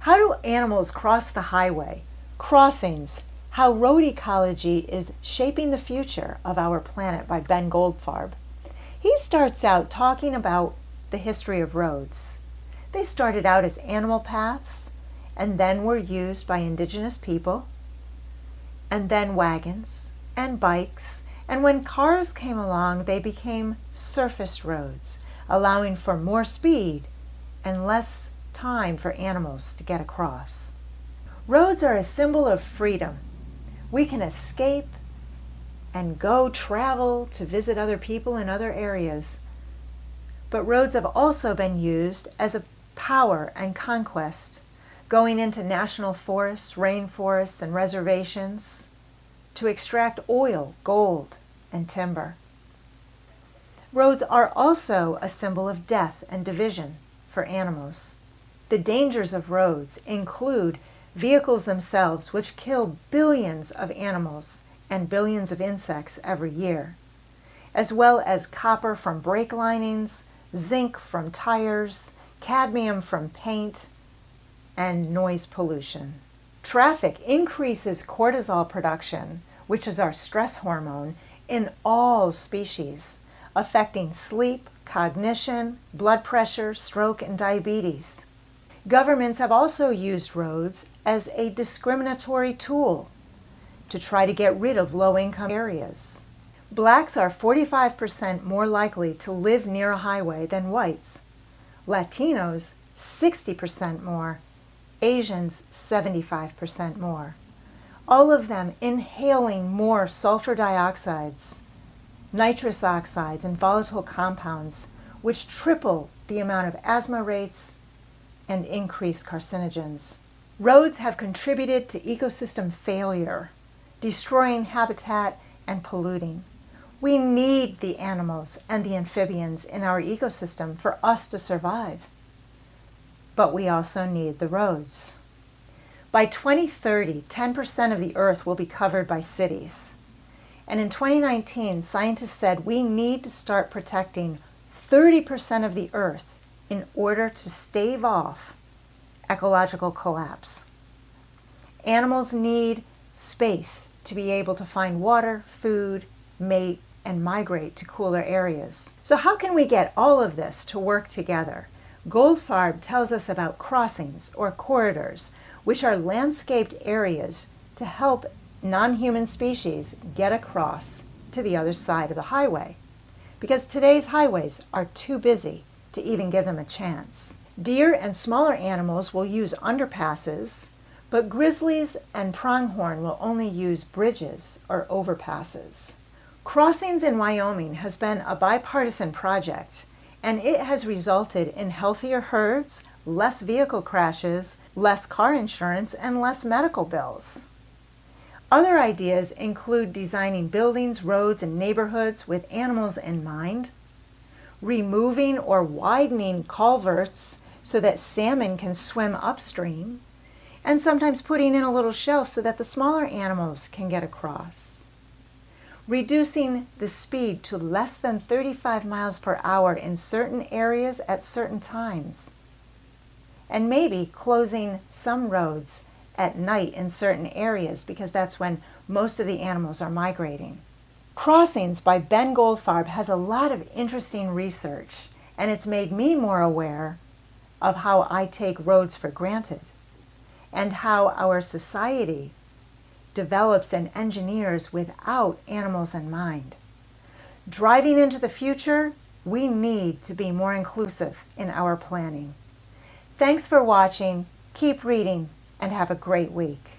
How do animals cross the highway? Crossings, How Road Ecology is Shaping the Future of Our Planet by Ben Goldfarb. He starts out talking about the history of roads. They started out as animal paths and then were used by indigenous people, and then wagons and bikes, and when cars came along, they became surface roads, allowing for more speed and less time for animals to get across. Roads are a symbol of freedom. We can escape and go travel to visit other people in other areas. But roads have also been used as a power and conquest, going into national forests, rainforests, and reservations to extract oil, gold, and timber. Roads are also a symbol of death and division for animals. The dangers of roads include vehicles themselves, which kill billions of animals and billions of insects every year, as well as copper from brake linings, zinc from tires, cadmium from paint, and noise pollution. Traffic increases cortisol production, which is our stress hormone, in all species, affecting sleep, cognition, blood pressure, stroke, and diabetes. Governments have also used roads as a discriminatory tool to try to get rid of low-income areas. Blacks are 45% more likely to live near a highway than whites. Latinos, 60% more. Asians, 75% more. All of them inhaling more sulfur dioxides, nitrous oxides, and volatile compounds, which triple the amount of asthma rates and increase carcinogens. Roads have contributed to ecosystem failure, destroying habitat and polluting. We need the animals and the amphibians in our ecosystem for us to survive. But we also need the roads. By 2030, 10% of the Earth will be covered by cities. And in 2019, scientists said we need to start protecting 30% of the Earth in order to stave off ecological collapse. Animals need space to be able to find water, food, mate, and migrate to cooler areas. So how can we get all of this to work together? Goldfarb tells us about crossings or corridors, which are landscaped areas to help non-human species get across to the other side of the highway, because today's highways are too busy to even give them a chance. Deer and smaller animals will use underpasses, but grizzlies and pronghorn will only use bridges or overpasses. Crossings in Wyoming has been a bipartisan project, and it has resulted in healthier herds, less vehicle crashes, less car insurance, and less medical bills. Other ideas include designing buildings, roads, and neighborhoods with animals in mind, removing or widening culverts so that salmon can swim upstream, and sometimes putting in a little shelf so that the smaller animals can get across. Reducing the speed to less than 35 miles per hour in certain areas at certain times. And maybe closing some roads at night in certain areas because that's when most of the animals are migrating. Crossings by Ben Goldfarb has a lot of interesting research, and it's made me more aware of how I take roads for granted and how our society develops and engineers without animals in mind. Driving into the future, we need to be more inclusive in our planning. Thanks for watching, keep reading, and have a great week.